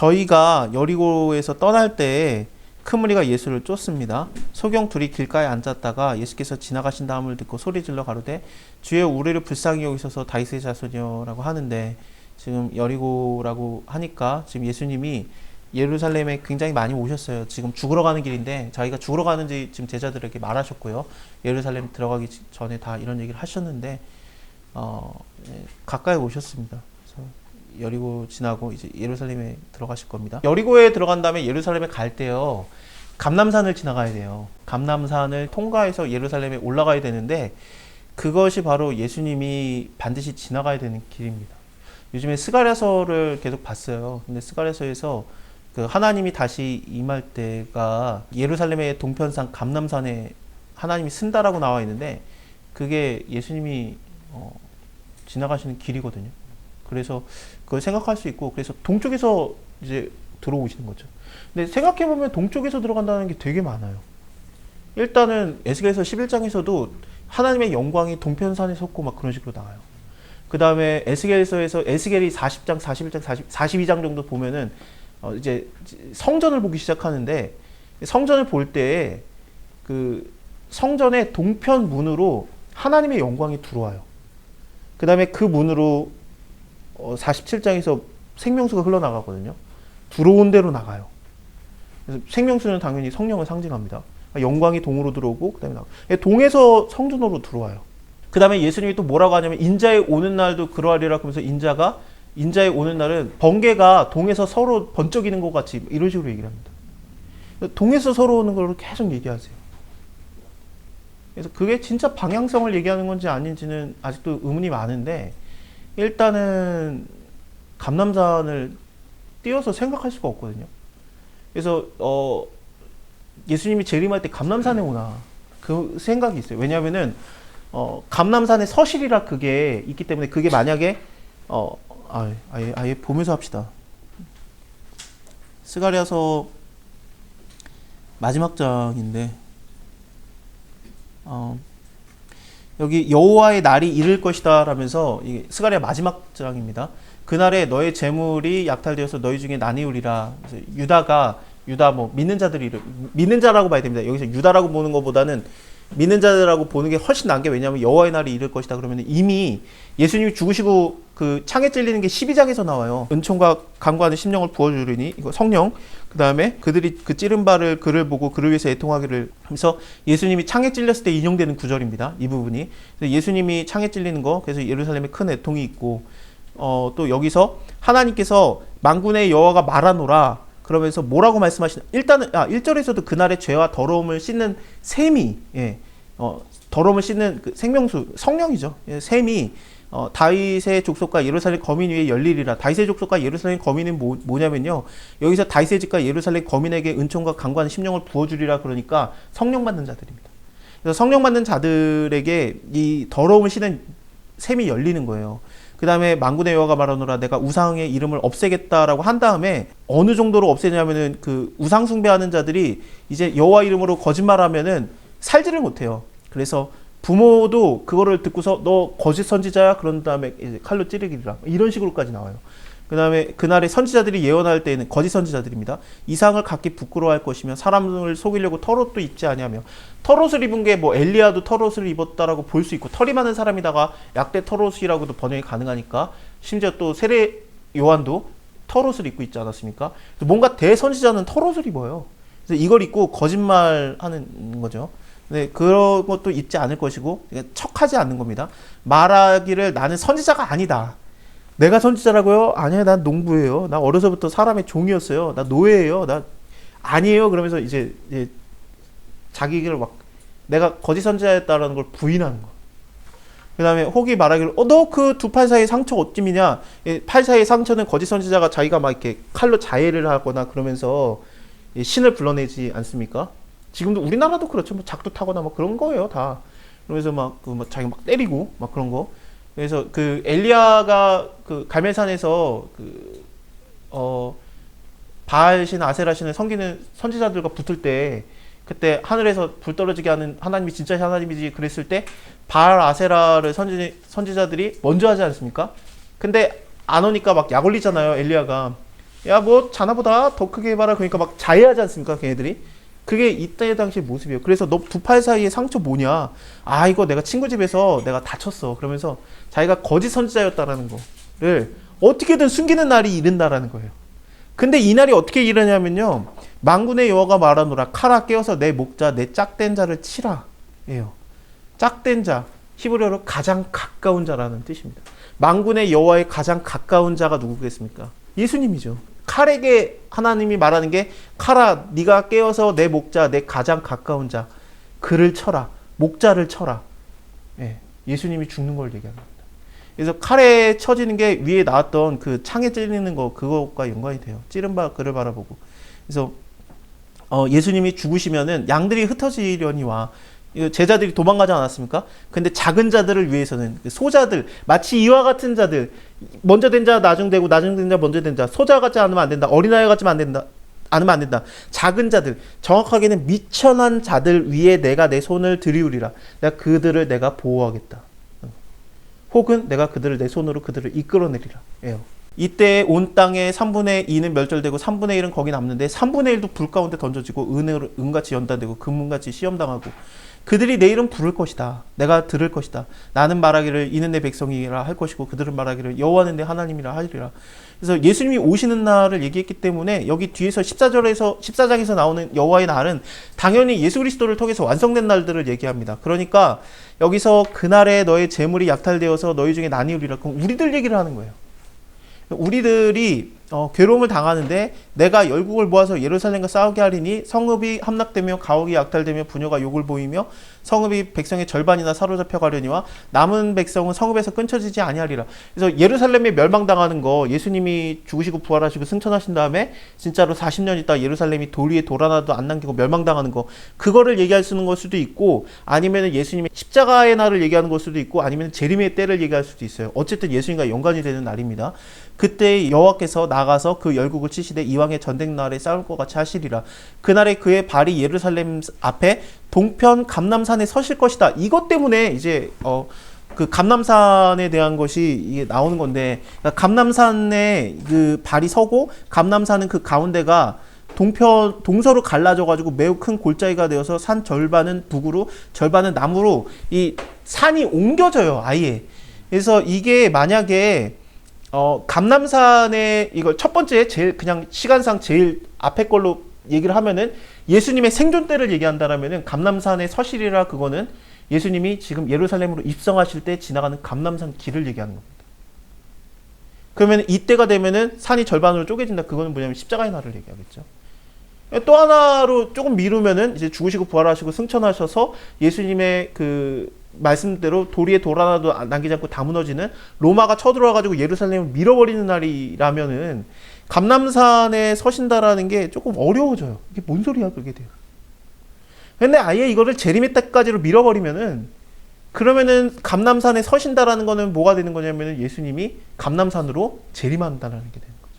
저희가 여리고에서 떠날 때 큰 무리가 예수를 쫓습니다. 소경 둘이 길가에 앉았다가 예수께서 지나가신 다음을 듣고 소리질러 가로되 주의 우리를 불쌍히 여기소서 다윗의 자손이여라고 하는데, 지금 여리고라고 하니까 지금 예수님이 예루살렘에 굉장히 많이 오셨어요. 지금 죽으러 가는 길인데 자기가 죽으러 가는지 지금 제자들에게 말하셨고요. 예루살렘 들어가기 전에 다 이런 얘기를 하셨는데 가까이 오셨습니다. 여리고 지나고 이제 예루살렘에 들어가실 겁니다. 여리고에 들어간 다음에 예루살렘에 갈 때요, 감람산을 지나가야 돼요. 감람산을 통과해서 예루살렘에 올라가야 되는데, 그것이 바로 예수님이 반드시 지나가야 되는 길입니다. 요즘에 스가랴서를 계속 봤어요. 근데 스가랴서에서 그 하나님이 다시 임할 때가 예루살렘의 동편산 감람산에 하나님이 쓴다라고 나와 있는데, 그게 예수님이 지나가시는 길이거든요. 그래서 그걸 생각할 수 있고, 그래서 동쪽에서 이제 들어오시는 거죠. 근데 생각해보면 동쪽에서 들어간다는 게 되게 많아요. 일단은 에스겔서 11장에서도 하나님의 영광이 동편산에 솟고 막 그런 식으로 나와요. 그 다음에 에스겔서에서 에스겔이 40장, 41장, 42장 정도 보면은 이제 성전을 보기 시작하는데, 성전을 볼 때 그 성전의 동편 문으로 하나님의 영광이 들어와요. 그 다음에 그 문으로 47장에서 생명수가 흘러나가거든요. 들어온 대로 나가요. 그래서 생명수는 당연히 성령을 상징합니다. 영광이 동으로 들어오고 그다음에 나가요. 동에서 성전으로 들어와요. 그 다음에 예수님이 또 뭐라고 하냐면 인자의 오는 날도 그러하리라 하면서 인자의 오는 날은 번개가 동에서 서로 번쩍이는 것 같이 이런 식으로 얘기를 합니다. 동에서 서로 오는 걸 계속 얘기하세요. 그래서 그게 진짜 방향성을 얘기하는 건지 아닌지는 아직도 의문이 많은데, 일단은 감람산을 띄어서 생각할 수가 없거든요. 그래서 예수님이 재림할 때 감람산에 오나 그 생각이 있어요. 왜냐하면은 감람산에 서실이라 그게 있기 때문에, 그게 만약에 아예 보면서 합시다. 스가랴서 마지막 장인데 여기 여호와의 날이 이를 것이다 라면서, 이게 스가랴 마지막 장입니다. 그날에 너의 재물이 약탈되어서 너희 중에 나뉘우리라. 유다 뭐 믿는 자들이, 믿는 자라고 봐야 됩니다. 여기서 유다라고 보는 것보다는 믿는 자들하고 보는 게 훨씬 나은 게, 왜냐하면 여호와의 날이 이를 것이다 그러면 이미 예수님이 죽으시고 그 창에 찔리는 게 12장에서 나와요. 은총과 강구하는 심령을 부어주리니, 이거 성령. 그 다음에 그들이 그 찌른 바를 그를 보고 그를 위해서 애통하기를 하면서, 예수님이 창에 찔렸을 때 인용되는 구절입니다. 이 부분이. 예수님이 창에 찔리는 거, 그래서 예루살렘에 큰 애통이 있고, 또 여기서 하나님께서 만군의 여호와가 말하노라 그러면서 뭐라고 말씀하시나, 일단은 1절에서도 그날의 죄와 더러움을 씻는 셈이, 더러움을 씻는 그 생명수, 성령이죠. 셈이 다윗의 족속과 예루살렘 거민 위에 열리리라. 다윗의 족속과 예루살렘 거민은 뭐냐면요, 여기서 다윗의 집과 예루살렘 거민에게 은총과 강구하는 심령을 부어주리라 그러니까 성령 받는 자들입니다. 그래서 성령 받는 자들에게 이 더러움을 씻는 셈이 열리는 거예요. 그 다음에 만군의 여호와가 말하노라, 내가 우상의 이름을 없애겠다라고 한 다음에 어느 정도로 없애냐면은, 그 우상 숭배하는 자들이 이제 여호와 이름으로 거짓말하면은 살지를 못해요. 그래서 부모도 그거를 듣고서 너 거짓 선지자야? 그런 다음에 이제 칼로 찌르기라, 이런 식으로까지 나와요. 그 다음에 그날에 선지자들이 예언할 때에는 거짓 선지자들입니다. 이상을 갖기 부끄러워할 것이며 사람을 속이려고 털옷도 입지 아니하며. 털옷을 입은 게 뭐 엘리야도 털옷을 입었다라고 볼 수 있고, 털이 많은 사람이다가 약대 털옷이라고도 번역이 가능하니까, 심지어 또 세례 요한도 털옷을 입고 있지 않았습니까? 뭔가 대선지자는 털옷을 입어요. 그래서 이걸 입고 거짓말하는 거죠. 네, 그런 것도 입지 않을 것이고, 척하지 않는 겁니다. 말하기를 나는 선지자가 아니다. 내가 선지자라고요? 아니요, 난 농부예요. 나 어려서부터 사람의 종이었어요. 나 노예예요. 나 아니에요. 그러면서 이제 자기를 막 내가 거짓 선지자였다라는 걸 부인하는 거. 그 다음에 혹이 말하기를 너 그 두 팔 사이 상처 어찌미냐. 팔 사이의 상처는 거짓 선지자가 자기가 막 이렇게 칼로 자해를 하거나 그러면서 신을 불러내지 않습니까? 지금도 우리나라도 그렇죠. 뭐 작두 타거나 막 그런 거예요, 다. 그러면서 막 자기 막 때리고 막 그런 거. 그래서 그 엘리야가 그 갈멜산에서 바알신 아세라신을 섬기는 선지자들과 붙을 때, 그때 하늘에서 불 떨어지게 하는 하나님이 진짜 하나님이지 그랬을 때 바알 아세라를 선지자들이 먼저 하지 않습니까? 근데 안 오니까 막 약 올리잖아요, 엘리야가. 야, 뭐 자나보다 더 크게 해봐라. 그러니까 막 자해하지 않습니까, 걔네들이? 그게 이때 당시의 모습이에요. 그래서 너 두 팔 사이에 상처 뭐냐? 아, 이거 내가 친구 집에서 내가 다쳤어. 그러면서 자기가 거짓 선지자였다라는 거를 어떻게든 숨기는 날이 이른다라는 거예요. 근데 이 날이 어떻게 이르냐면요, 만군의 여호와가 말하노라. 칼아 깨어서 내 목자 내 짝된 자를 치라 예요. 짝된 자, 히브리어로 가장 가까운 자라는 뜻입니다. 만군의 여호와의 가장 가까운 자가 누구겠습니까? 예수님이죠. 칼에게 하나님이 말하는 게, 칼아 네가 깨어서 내 목자 내 가장 가까운 자 그를 쳐라. 목자를 쳐라. 예, 예수님이 죽는 걸 얘기합니다. 그래서 칼에 쳐지는 게 위에 나왔던 그 창에 찔리는 거, 그것과 연관이 돼요. 찌른 바 그를 바라보고. 그래서 예수님이 죽으시면은 양들이 흩어지려니와 제자들이 도망가지 않았습니까? 근데 작은 자들을 위해서는, 소자들, 마치 이와 같은 자들, 먼저 된 자 나중 되고 나중 된 자 먼저 된 자, 소자 같지 않으면 안 된다, 어린아이 같지만 안 된다, 않으면 안 된다. 작은 자들, 정확하게는 미천한 자들 위에 내가 내 손을 들이우리라. 내가 그들을 내가 보호하겠다. 혹은 내가 그들을 내 손으로 그들을 이끌어내리라. 예요. 이때 온 땅의 3분의 2는 멸절되고 3분의 1은 거기 남는데 3분의 1도 불 가운데 던져지고 은같이 연단되고 금문같이 시험당하고 그들이 내 이름 부를 것이다. 내가 들을 것이다. 나는 말하기를 이는 내 백성이라 할 것이고 그들은 말하기를 여호와는 내 하나님이라 하리라. 그래서 예수님이 오시는 날을 얘기했기 때문에 여기 뒤에서 14장에서 나오는 여호와의 날은 당연히 예수 그리스도를 통해서 완성된 날들을 얘기합니다. 그러니까 여기서 그날에 너의 재물이 약탈되어서 너희 중에 나뉘으리라. 그럼 우리들 얘기를 하는 거예요. 우리들이 괴로움을 당하는데 내가 열국을 모아서 예루살렘과 싸우게 하리니 성읍이 함락되며 가옥이 약탈되며 부녀가 욕을 보이며 성읍이 백성의 절반이나 사로잡혀 가려니와 남은 백성은 성읍에서 끊쳐지지 아니하리라. 그래서 예루살렘에 멸망당하는 거, 예수님이 죽으시고 부활하시고 승천하신 다음에 진짜로 40년 있다 예루살렘이 돌 위에 돌 하나도 안 남기고 멸망당하는 거, 그거를 얘기할 수 있는 걸 수도 있고, 아니면 예수님의 십자가의 날을 얘기하는 걸 수도 있고, 아니면 재림의 때를 얘기할 수도 있어요. 어쨌든 예수님과 연관이 되는 날입니다. 그때 여호와께서 나가서 그 열국을 치시되 이왕의 전쟁 날에 싸울 것 같이 하시리라. 그날에 그의 발이 예루살렘 앞에 동편 감람산에 서실 것이다. 이것 때문에 이제 그 감람산에 대한 것이 이게 나오는 건데, 그러니까 감람산에 그 발이 서고 감람산은 그 가운데가 동서로 갈라져 가지고 매우 큰 골짜기가 되어서 산 절반은 북으로 절반은 남으로 이 산이 옮겨져요, 아예. 그래서 이게 만약에 감람산에 이걸 첫 번째 제일 그냥 시간상 제일 앞에 걸로 얘기를 하면은 예수님의 생존 때를 얘기한다라면은 감람산의 서실이라, 그거는 예수님이 지금 예루살렘으로 입성하실 때 지나가는 감람산 길을 얘기하는 겁니다. 그러면 이때가 되면은 산이 절반으로 쪼개진다. 그거는 뭐냐면 십자가의 날을 얘기하겠죠. 또 하나로 조금 미루면은 이제 죽으시고 부활하시고 승천하셔서 예수님의 그 말씀대로 돌 위에 돌 하나도 남기지 않고 다 무너지는 로마가 쳐들어와가지고 예루살렘을 밀어버리는 날이라면은 감람산에 서신다라는 게 조금 어려워져요. 이게 뭔 소리야, 그게 돼요. 근데 아예 이거를 재림의 때까지로 밀어버리면은, 그러면은 감람산에 서신다라는 거는 뭐가 되는 거냐면은 예수님이 감람산으로 재림한다는 게 되는 거죠.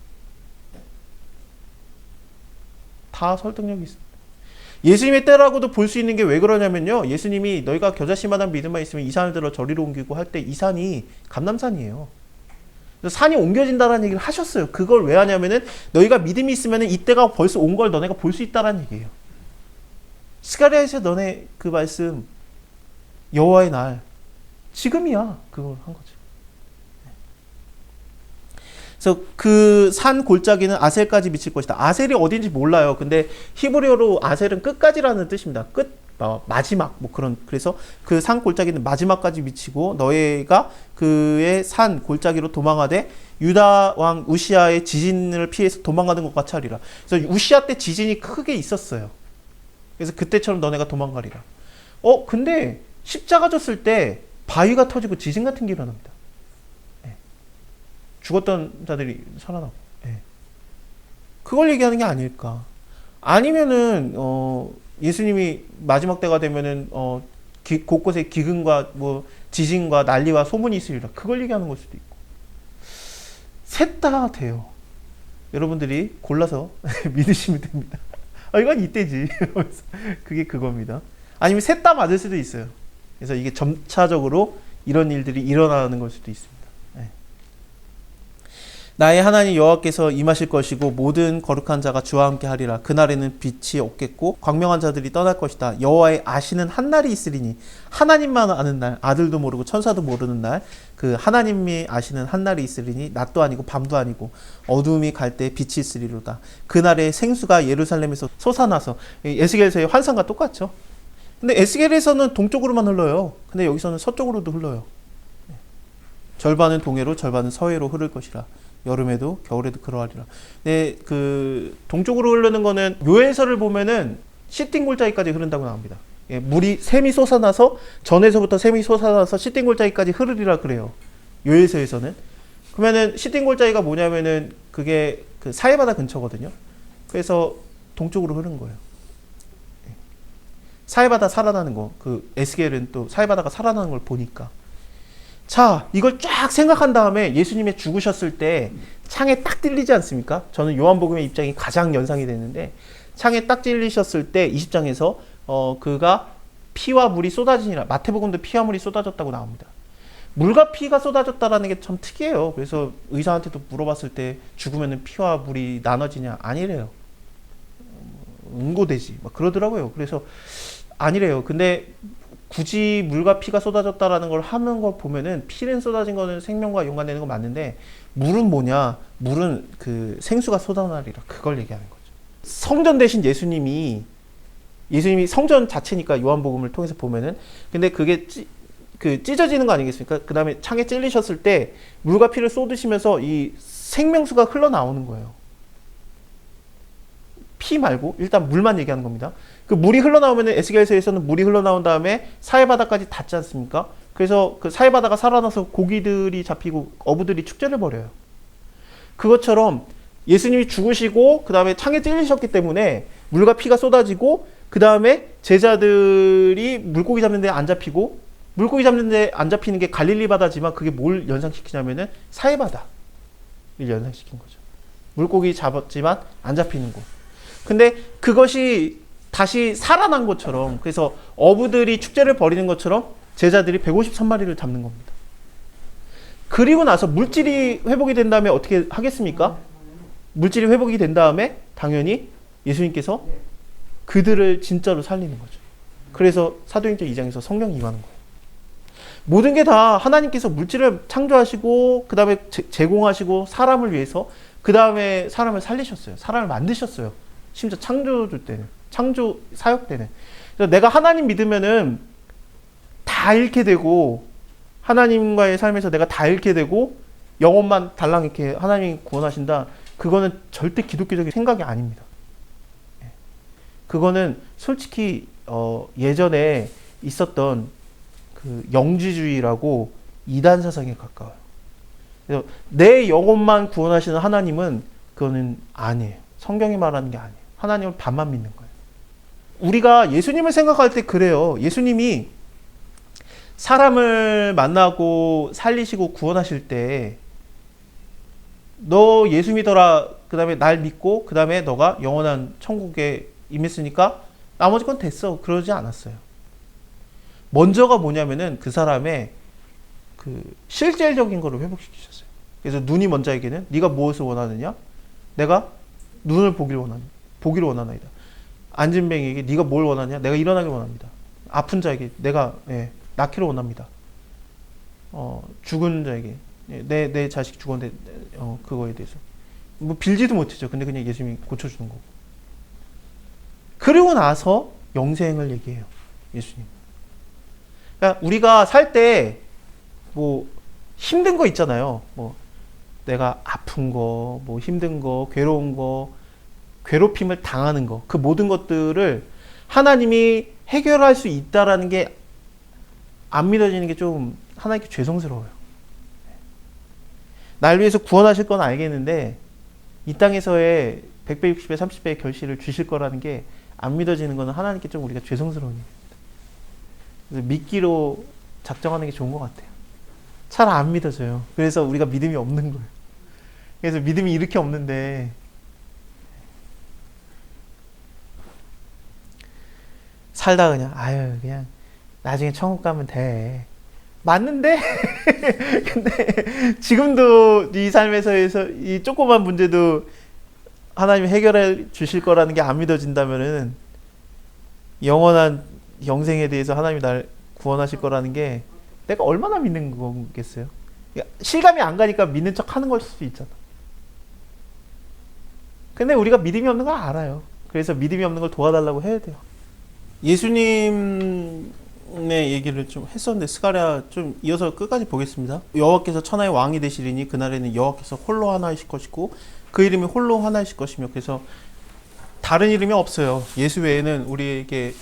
다 설득력이 있습니다. 예수님의 때라고도 볼 수 있는 게 왜 그러냐면요, 예수님이 너희가 겨자씨만한 믿음만 있으면 이 산을 들어 저리로 옮기고 할 때 이 산이 감람산이에요. 산이 옮겨진다라는 얘기를 하셨어요. 그걸 왜 하냐면은 너희가 믿음이 있으면은 이때가 벌써 온 걸 너네가 볼 수 있다라는 얘기예요. 스가랴에서 너네 그 말씀, 여호와의 날, 지금이야. 그걸 한 거죠. 그래서 그 산 골짜기는 아셀까지 미칠 것이다. 아셀이 어딘지 몰라요. 근데 히브리어로 아셀은 끝까지라는 뜻입니다. 끝, 마지막, 뭐 그런. 그래서 그 산 골짜기는 마지막까지 미치고 너희가 그의 산 골짜기로 도망하되 유다 왕 우시아의 지진을 피해서 도망가는 것 같이 하리라. 그래서 우시아 때 지진이 크게 있었어요. 그래서 그때처럼 너네가 도망가리라. 근데 십자가 졌을 때 바위가 터지고 지진 같은 게 일어납니다. 죽었던 자들이 살아나고. 그걸 얘기하는 게 아닐까. 아니면은 예수님이 마지막 때가 되면은 곳곳에 기근과 뭐 지진과 난리와 소문이 있으리라. 그걸 얘기하는 걸 수도 있고. 셋 다 돼요. 여러분들이 골라서 믿으시면 됩니다. 이건 이때지. 그게 그겁니다. 아니면 셋 다 맞을 수도 있어요. 그래서 이게 점차적으로 이런 일들이 일어나는 걸 수도 있습니다. 나의 하나님 여호와께서 임하실 것이고 모든 거룩한 자가 주와 함께 하리라. 그날에는 빛이 없겠고 광명한 자들이 떠날 것이다. 여호와의 아시는 한 날이 있으리니 하나님만 아는 날, 아들도 모르고 천사도 모르는 날, 그 하나님이 아시는 한 날이 있으리니 낮도 아니고 밤도 아니고 어두움이 갈 때 빛이 있으리로다. 그날에 생수가 예루살렘에서 솟아나서, 에스겔서의 환상과 똑같죠. 근데 에스겔에서는 동쪽으로만 흘러요. 근데 여기서는 서쪽으로도 흘러요. 절반은 동해로 절반은 서해로 흐를 것이라. 여름에도 겨울에도 그러하리라. 네, 그 동쪽으로 흐르는 거는 묘에서를 보면은 시띵 골짜기까지 흐른다고 나옵니다. 예, 물이 샘이 솟아나서 전에서부터 샘이 솟아나서 시띵 골짜기까지 흐르리라 그래요. 요에서에서는. 그러면은 시띵 골짜기가 뭐냐면은 그게 그 사해바다 근처거든요. 그래서 동쪽으로 흐른 거예요. 예. 사해바다 살아나는 거. 그 에스겔은 또 사해바다가 살아나는 걸 보니까. 자, 이걸 쫙 생각한 다음에 예수님이 죽으셨을 때 창에 딱 찔리지 않습니까? 저는 요한복음의 입장이 가장 연상이 되는데, 창에 딱 찔리셨을 때 20장에서 그가 피와 물이 쏟아지니라. 마태복음도 피와 물이 쏟아졌다고 나옵니다. 물과 피가 쏟아졌다라는 게 참 특이해요. 그래서 의사한테도 물어봤을 때 죽으면 피와 물이 나눠지냐? 아니래요. 응고되지. 막 그러더라고요. 그래서 아니래요. 근데 굳이 물과 피가 쏟아졌다라는 걸 하는 거 보면은 피는 쏟아진 거는 생명과 연관되는 거 맞는데, 물은 뭐냐? 물은 그 생수가 쏟아나리라. 그걸 얘기하는 거죠. 성전 대신 예수님이 성전 자체니까 요한복음을 통해서 보면은, 근데 그게 찢어지는 거 아니겠습니까? 그 다음에 창에 찔리셨을 때 물과 피를 쏟으시면서 이 생명수가 흘러나오는 거예요. 피 말고 일단 물만 얘기하는 겁니다. 그 물이 흘러나오면 에스겔서에서는 물이 흘러나온 다음에 사해바다까지 닿지 않습니까? 그래서 그 사해바다가 살아나서 고기들이 잡히고 어부들이 축제를 벌여요. 그것처럼 예수님이 죽으시고 그 다음에 창에 찔리셨기 때문에 물과 피가 쏟아지고, 그 다음에 제자들이 물고기 잡는 데 안 잡히고, 물고기 잡는 데 안 잡히는 게 갈릴리 바다지만 그게 뭘 연상시키냐면은 사해바다를 연상시킨 거죠. 물고기 잡았지만 안 잡히는 곳. 근데 그것이 다시 살아난 것처럼, 그래서 어부들이 축제를 벌이는 것처럼 제자들이 153마리를 잡는 겁니다. 그리고 나서 물질이 회복이 된 다음에 어떻게 하겠습니까? 물질이 회복이 된 다음에 당연히 예수님께서 그들을 진짜로 살리는 거죠. 그래서 사도행전 2장에서 성령이 임하는 거예요. 모든 게 다 하나님께서 물질을 창조하시고 그 다음에 제공하시고 사람을 위해서, 그 다음에 사람을 살리셨어요. 사람을 만드셨어요. 심지어 창조주 때는, 창조 사역 때는. 그래서 내가 하나님 믿으면은 다 잃게 되고, 하나님과의 삶에서 내가 다 잃게 되고 영혼만 달랑 이렇게 하나님이 구원하신다. 그거는 절대 기독교적인 생각이 아닙니다. 그거는 솔직히 예전에 있었던 그 영지주의라고 이단 사상에 가까워요. 그래서 내 영혼만 구원하시는 하나님은 그거는 아니에요. 성경이 말하는 게 아니에요. 하나님을 반만 믿는 거예요. 우리가 예수님을 생각할 때 그래요. 예수님이 사람을 만나고 살리시고 구원하실 때 너 예수 믿어라, 그 다음에 날 믿고 그 다음에 너가 영원한 천국에 임했으니까 나머지 건 됐어, 그러지 않았어요. 먼저가 뭐냐면은 그 사람의 그 실질적인 거를 회복시키셨어요. 그래서 눈이 먼 자에게는 네가 무엇을 원하느냐? 내가 눈을 보기를 원하나이다. 앉은 뱅이에게 네가 뭘 원하냐? 내가 일어나길 원합니다. 아픈 자에게 내가 낫기를 원합니다. 죽은 자에게 내 자식 죽었는데 그거에 대해서 뭐 빌지도 못했죠. 근데 그냥 예수님이 고쳐주는 거고. 그리고 나서 영생을 얘기해요. 예수님. 그러니까 우리가 살 때 뭐 힘든 거 있잖아요. 뭐 내가 아픈 거, 뭐 힘든 거, 괴로운 거, 괴롭힘을 당하는 거, 그 모든 것들을 하나님이 해결할 수 있다라는 게 안 믿어지는 게 좀 하나님께 죄송스러워요. 날 위해서 구원하실 건 알겠는데 이 땅에서의 100배, 60배, 30배의 결실을 주실 거라는 게 안 믿어지는 거는 하나님께 좀 우리가 죄송스러운 일입니다. 그래서 믿기로 작정하는 게 좋은 것 같아요. 잘 안 믿어져요. 그래서 우리가 믿음이 없는 거예요. 그래서 믿음이 이렇게 없는데 살다 그냥 나중에 천국 가면 돼. 맞는데 근데 지금도 이 삶에서 이 조그만 문제도 하나님이 해결해 주실 거라는 게 안 믿어진다면은 영원한 영생에 대해서 하나님이 날 구원하실 거라는 게 내가 얼마나 믿는 거겠어요? 실감이 안 가니까 믿는 척 하는 걸 수도 있잖아. 근데 우리가 믿음이 없는 걸 알아요. 그래서 믿음이 없는 걸 도와달라고 해야 돼요. 예수님의 얘기를 좀 했었는데 스가랴 좀 이어서 끝까지 보겠습니다. 여호와께서 천하의 왕이 되시리니 그날에는 여호와께서 홀로 하나이실 것이고 그 이름이 홀로 하나이실 것이며, 그래서 다른 이름이 없어요. 예수 외에는 우리에게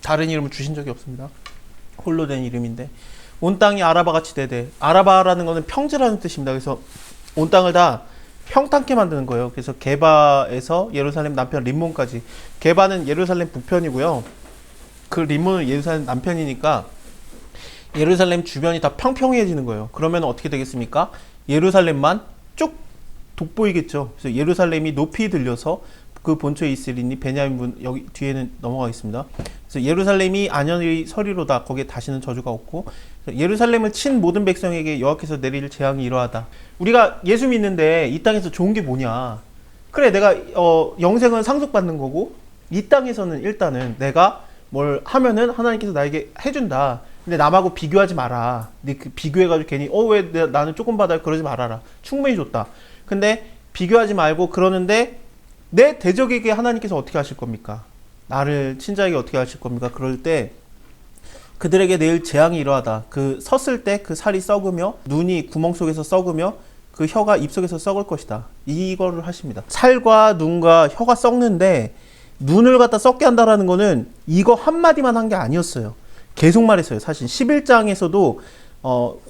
다른 이름을 주신 적이 없습니다. 홀로 된 이름인데 온 땅이 아라바같이 되되, 아라바라는 거는 평지라는 뜻입니다. 그래서 온 땅을 다 평탄케 만드는 거예요. 그래서 게바에서 예루살렘 남편 림몬까지, 게바는 예루살렘 북편이고요. 그 림몬은 예루살렘 남편이니까 예루살렘 주변이 다 평평해지는 거예요. 그러면 어떻게 되겠습니까? 예루살렘만 쭉 돋보이겠죠. 그래서 예루살렘이 높이 들려서 그 본초에 있으리니 베냐민 분, 여기 뒤에는 넘어가겠습니다. 그래서 예루살렘이 안연히 서리로다. 거기에 다시는 저주가 없고, 예루살렘을 친 모든 백성에게 여호와께서 내릴 재앙이 이러하다. 우리가 예수 믿는데 이 땅에서 좋은 게 뭐냐? 그래, 내가 영생은 상속받는 거고 이 땅에서는 일단은 내가 뭘 하면은 하나님께서 나에게 해준다. 근데 남하고 비교하지 마라. 네, 그 비교해가지고 괜히 왜 나는 조금 받아요? 그러지 말아라. 충분히 줬다. 근데 비교하지 말고, 그러는데 내 대적에게 하나님께서 어떻게 하실 겁니까? 나를 친자에게 어떻게 하실 겁니까? 그럴 때 그들에게 내일 재앙이 이러하다. 그 섰을 때 그 살이 썩으며 눈이 구멍 속에서 썩으며 그 혀가 입 속에서 썩을 것이다. 이거를 하십니다. 살과 눈과 혀가 썩는데 눈을 갖다 썩게 한다라는 거는 이거 한마디만 한 게 아니었어요. 계속 말했어요. 사실 11장에서도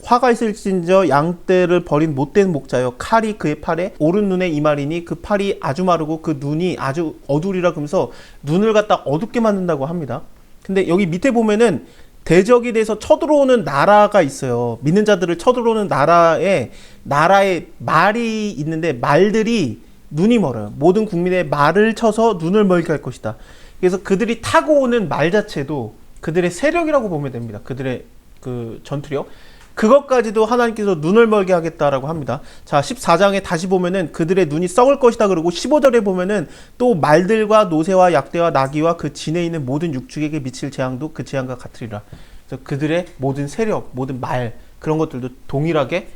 화가 있을진저 양떼를 버린 못된 목자여, 칼이 그의 팔에 오른 눈에 이말이니 그 팔이 아주 마르고 그 눈이 아주 어두리라. 그러면서 눈을 갖다 어둡게 만든다고 합니다. 근데 여기 밑에 보면은 대적에 대해서 쳐들어오는 나라가 있어요. 믿는 자들을 쳐들어오는 나라에 말이 있는데 말들이 눈이 멀어요. 모든 국민의 말을 쳐서 눈을 멀게 할 것이다. 그래서 그들이 타고 오는 말 자체도 그들의 세력이라고 보면 됩니다. 그들의 그 전투력, 그것까지도 하나님께서 눈을 멀게 하겠다라고 합니다. 자, 14장에 다시 보면은 그들의 눈이 썩을 것이다 그러고, 15절에 보면은 또 말들과 노새와 약대와 나귀와 그 진에 있는 모든 육축에게 미칠 재앙도 그 재앙과 같으리라. 그래서 그들의 모든 세력, 모든 말, 그런 것들도 동일하게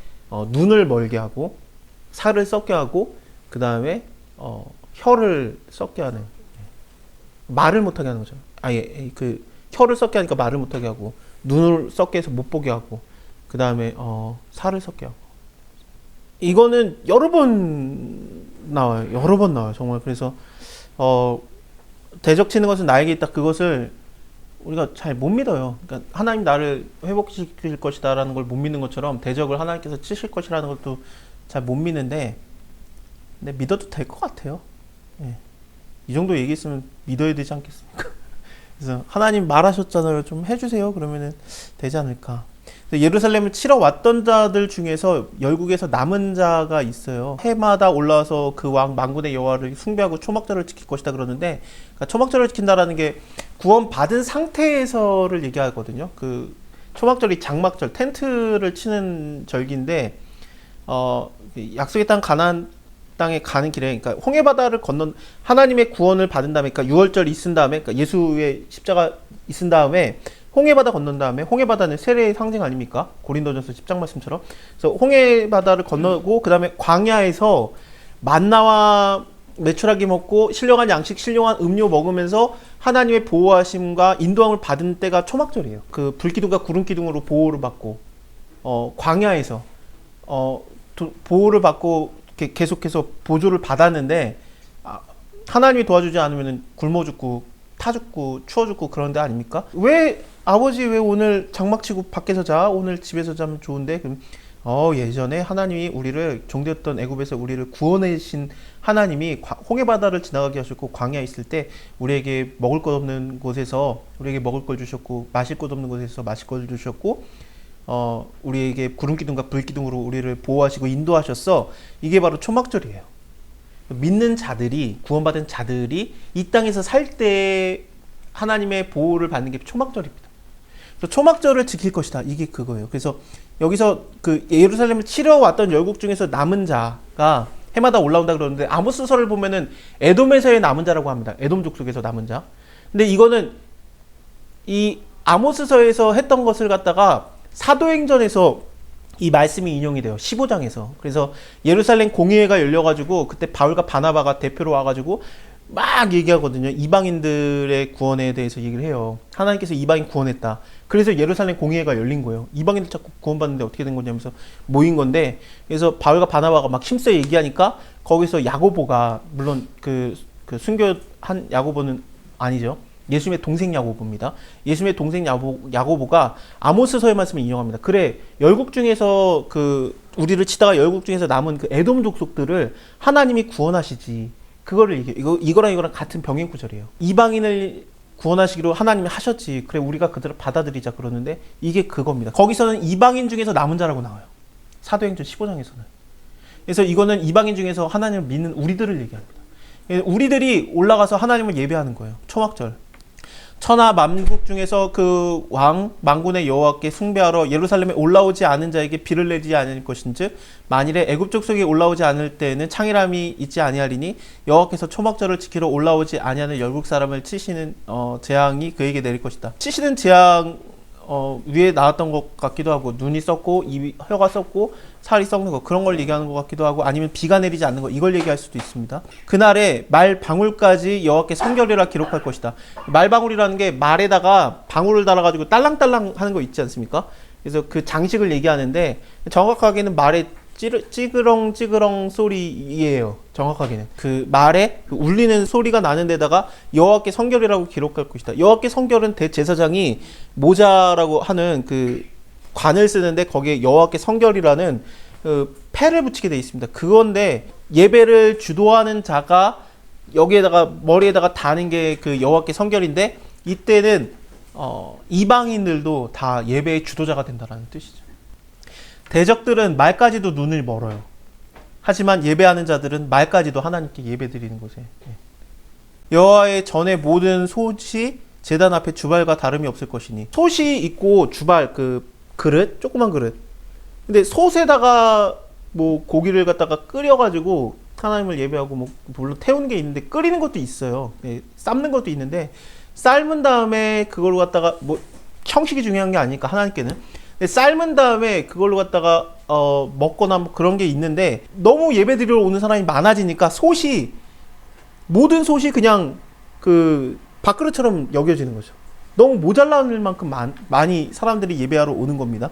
눈을 멀게 하고 살을 썩게 하고, 그 다음에 혀를 썩게 하는, 말을 못하게 하는 거죠. 아예 그 혀를 썩게 하니까 말을 못하게 하고, 눈을 썩게 해서 못 보게 하고, 그 다음에 살을 썩게 하고. 이거는 여러 번 나와요. 정말. 그래서 대적치는 것은 나에게 있다. 그것을 우리가 잘 못 믿어요. 그러니까 하나님 나를 회복시킬 것이다 라는 걸 못 믿는 것처럼 대적을 하나님께서 치실 것이라는 것도 잘 못 믿는데, 근데 믿어도 될 것 같아요. 예. 이 정도 얘기했으면 믿어야 되지 않겠습니까? 그래서 하나님 말하셨잖아요. 좀 해주세요. 그러면은 되지 않을까. 예루살렘을 치러 왔던 자들 중에서 열국에서 남은 자가 있어요. 해마다 올라와서 그 왕 만군의 여호와를 숭배하고 초막절을 지킬 것이다 그러는데, 그러니까 초막절을 지킨다라는 게 구원 받은 상태에서를 얘기하거든요. 그 초막절이 장막절, 텐트를 치는 절기인데, 약속의 땅 가나안 땅에 가는 길에, 그러니까 홍해 바다를 건넌 하나님의 구원을 받은 다음에, 그러니까 유월절 있은 다음에, 그러니까 예수의 십자가 있은 다음에 홍해 바다 건넌 다음에, 홍해 바다는 세례의 상징 아닙니까? 고린도전서 10장 말씀처럼. 그래서 홍해 바다를 건너고 그 다음에 광야에서 만나와 메추라기 먹고 신령한 양식, 신령한 음료 먹으면서 하나님의 보호하심과 인도함을 받은 때가 초막절이에요. 그 불기둥과 구름기둥으로 보호를 받고 광야에서 보호를 받고 계속해서 보조를 받았는데, 하나님이 도와주지 않으면 굶어 죽고 타 죽고 추워 죽고 그런 데 아닙니까? 왜 아버지 왜 오늘 장막치고 밖에서 자? 오늘 집에서 자면 좋은데? 그럼 예전에 하나님이 우리를 종되었던 애굽에서 우리를 구원해신 하나님이 홍해 바다를 지나가게 하셨고, 광야에 있을 때 우리에게 먹을 것 없는 곳에서 우리에게 먹을 걸 주셨고, 마실 것 없는 곳에서 마실 걸 주셨고, 우리에게 구름기둥과 불기둥으로 우리를 보호하시고 인도하셨어. 이게 바로 초막절이에요. 믿는 자들이, 구원받은 자들이 이 땅에서 살 때 하나님의 보호를 받는 게 초막절입니다. 초막절을 지킬 것이다. 이게 그거예요. 그래서 여기서 그 예루살렘을 치러왔던 열국 중에서 남은 자가 해마다 올라온다 그러는데 아모스서를 보면은 에돔에서의 남은 자라고 합니다. 에돔 족속에서 남은 자. 근데 이거는 이 아모스서에서 했던 것을 갖다가 사도행전에서 이 말씀이 인용이 돼요. 15장에서. 그래서 예루살렘 공의회가 열려가지고 그때 바울과 바나바가 대표로 와가지고 막 얘기하거든요. 이방인들의 구원에 대해서 얘기를 해요. 하나님께서 이방인 구원했다. 그래서 예루살렘 공의회가 열린 거예요. 이방인들 자꾸 구원받는데 어떻게 된 거냐면서 모인 건데, 그래서 바울과 바나바가 막 힘써 얘기하니까 거기서 야고보가, 물론 그 순교한 야고보는 아니죠. 예수님의 동생 야고보입니다. 예수님의 동생 야고보가 아모스서의 말씀을 인용합니다. 그래, 열국 중에서 우리를 치다가 열국 중에서 남은 그 에돔 족속들을 하나님이 구원하시지. 그거를 얘기해요. 이거랑 같은 병행 구절이에요. 이방인을 구원하시기로 하나님이 하셨지. 그래, 우리가 그들을 받아들이자 그러는데 이게 그겁니다. 거기서는 이방인 중에서 남은 자라고 나와요. 사도행전 15장에서는. 그래서 이거는 이방인 중에서 하나님을 믿는 우리들을 얘기합니다. 우리들이 올라가서 하나님을 예배하는 거예요. 초막절. 천하 만국 중에서 그 왕 만군의 여호와께 숭배하러 예루살렘에 올라오지 않은 자에게 비를 내지 않을 것인즉 만일에 애굽 족속에 올라오지 않을 때에는 창이람이 있지 아니하리니 여호와께서 초막절을 지키러 올라오지 아니하는 열국 사람을 치시는 재앙이 그에게 내릴 것이다. 치시는 재앙 위에 나왔던 것 같기도 하고, 눈이 썩고 혀가 썩고 살이 썩는 것, 그런 걸 얘기하는 것 같기도 하고, 아니면 비가 내리지 않는 것, 이걸 얘기할 수도 있습니다. 그날에 말 방울까지 여호와께 성결이라 기록할 것이다. 말 방울이라는 게 말에다가 방울을 달아가지고 딸랑딸랑 하는 거 있지 않습니까? 그래서 그 장식을 얘기하는데 정확하게는 말에 찌그렁 소리예요. 정확하게는 그 말에 울리는 소리가 나는 데다가 여호와께 성결이라고 기록할 것이다. 여호와께 성결은 대제사장이 모자라고 하는 그 관을 쓰는데 거기에 여호와께 성결이라는 패를 붙이게 되어 있습니다. 그건데 예배를 주도하는 자가 여기에다가 머리에다가 다는 게 그 여호와께 성결인데, 이때는 이방인들도 다 예배의 주도자가 된다는 뜻이죠. 대적들은 말까지도 눈을 멀어요. 하지만 예배하는 자들은 말까지도 하나님께 예배드리는 곳에. 여호와의 전에 모든 솥이 제단 앞에 주발과 다름이 없을 것이니. 솥이 있고 주발, 그 그릇, 조그만 그릇. 근데 솥에다가 뭐 고기를 갖다가 끓여가지고 하나님을 예배하고, 뭐 물론 태우는 게 있는데 끓이는 것도 있어요. 삶는 것도 있는데, 삶은 다음에 그걸로 갖다가 뭐 형식이 중요한 게 아니니까 하나님께는. 삶은 다음에 그걸로 갖다가 먹거나 뭐 그런 게 있는데, 너무 예배드리러 오는 사람이 많아지니까 모든 솥이 그냥 그 밥그릇처럼 여겨지는 거죠. 너무 모자랄 만큼 많이 사람들이 예배하러 오는 겁니다.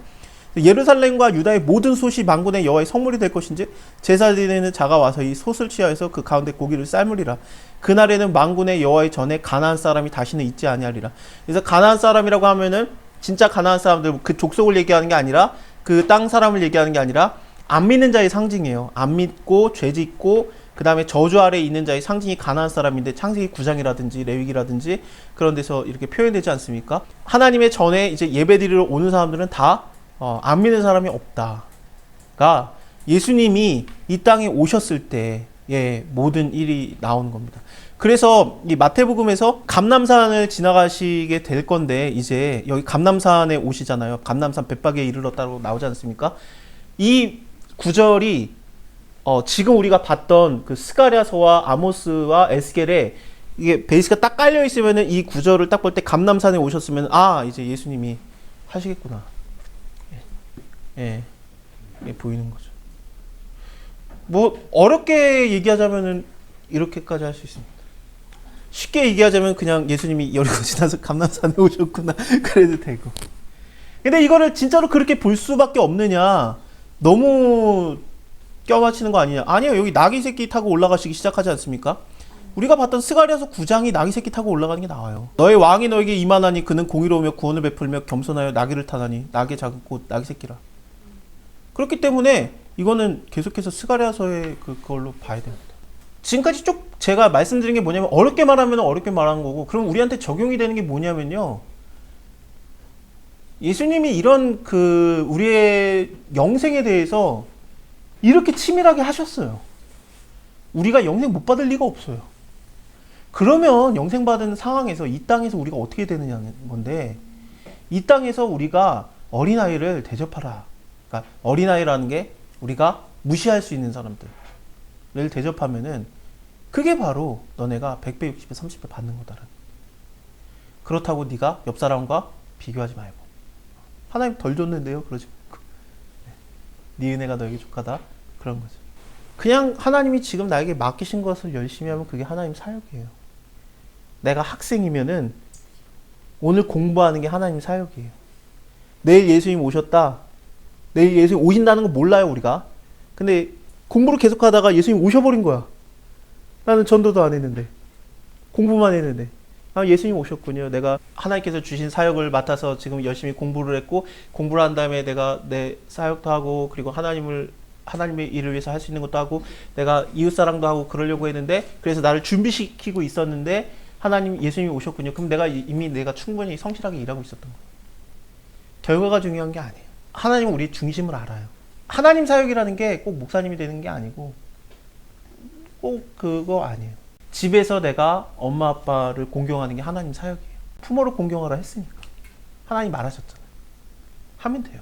예루살렘과 유다의 모든 솥이 만군의 여호와의 성물이 될 것인지 제사 드리는 자가 와서 이 솥을 취하여서 그 가운데 고기를 삶으리라. 그날에는 만군의 여호와의 전에 가나안 사람이 다시는 있지 아니하리라. 그래서 가나안 사람이라고 하면은 진짜 가나안 사람들, 그 족속을 얘기하는 게 아니라, 그 땅 사람을 얘기하는 게 아니라 안 믿는 자의 상징이에요. 안 믿고 죄 짓고 그 다음에 저주 아래에 있는 자의 상징이 가나안 사람인데, 창세기 9장이라든지 레위기라든지 그런 데서 이렇게 표현되지 않습니까? 하나님의 전에 이제 예배드리러 오는 사람들은 다 안 믿는 사람이 없다가 예수님이 이 땅에 오셨을 때의 모든 일이 나오는 겁니다. 그래서 이 마태복음에서 감람산을 지나가시게 될 건데, 이제 여기 감람산에 오시잖아요. 감람산 벳박에 이르렀다고 나오지 않습니까? 이 구절이 지금 우리가 봤던 그 스가랴서와 아모스와 에스겔에 이게 베이스가 딱 깔려 있으면은, 이 구절을 딱 볼 때 감람산에 오셨으면 이제 예수님이 하시겠구나. 예, 보이는 거죠. 뭐 어렵게 얘기하자면은 이렇게까지 할 수 있습니다. 쉽게 얘기하자면 그냥 예수님이 여리고 지나서 감람산에 오셨구나 그래도 되고. 근데 이거를 진짜로 그렇게 볼 수밖에 없느냐, 너무 껴맞히는 거 아니냐. 아니요, 여기 나귀 새끼 타고 올라가시기 시작하지 않습니까? 우리가 봤던 스가랴서 9장이 나귀 새끼 타고 올라가는 게 나와요. 너의 왕이 너에게 임하나니 그는 공의로우며 구원을 베풀며 겸손하여 나귀를 타나니 나귀의 작은 꽃 나귀 새끼라. 그렇기 때문에 이거는 계속해서 스가랴서의 그걸로 봐야 됩니다. 지금까지 쭉 제가 말씀드린 게 뭐냐면, 어렵게 말하면 어렵게 말하는 거고, 그럼 우리한테 적용이 되는 게 뭐냐면요, 예수님이 이런 우리의 영생에 대해서 이렇게 치밀하게 하셨어요. 우리가 영생 못 받을 리가 없어요. 그러면 영생 받은 상황에서 이 땅에서 우리가 어떻게 되느냐는 건데, 이 땅에서 우리가 어린아이를 대접하라. 그러니까 어린아이라는 게 우리가 무시할 수 있는 사람들을 대접하면은 그게 바로 너네가 100배, 60배, 30배 받는 거다라는. 그렇다고 네가 옆 사람과 비교하지 말고. 하나님 덜 줬는데요? 그러지 말고. 네 은혜가 너에게 족하다. 그런 거죠. 그냥 하나님이 지금 나에게 맡기신 것을 열심히 하면 그게 하나님 사역이에요. 내가 학생이면은 오늘 공부하는 게 하나님 사역이에요. 내일 예수님 오셨다. 내일 예수님 오신다는 거 몰라요, 우리가. 근데 공부를 계속하다가 예수님 오셔버린 거야. 나는 전도도 안 했는데. 공부만 했는데. 아, 예수님 오셨군요. 내가 하나님께서 주신 사역을 맡아서 지금 열심히 공부를 했고, 공부를 한 다음에 내가 내 사역도 하고, 그리고 하나님의 일을 위해서 할 수 있는 것도 하고, 내가 이웃사랑도 하고 그러려고 했는데, 그래서 나를 준비시키고 있었는데, 예수님이 오셨군요. 그럼 이미 내가 충분히 성실하게 일하고 있었던 거예요. 결과가 중요한 게 아니에요. 하나님은 우리 중심을 알아요. 하나님 사역이라는 게 꼭 목사님이 되는 게 아니고, 꼭 그거 아니에요. 집에서 내가 엄마 아빠를 공경하는 게 하나님 사역이에요. 부모를 공경하라 했으니까. 하나님 말하셨잖아요. 하면 돼요.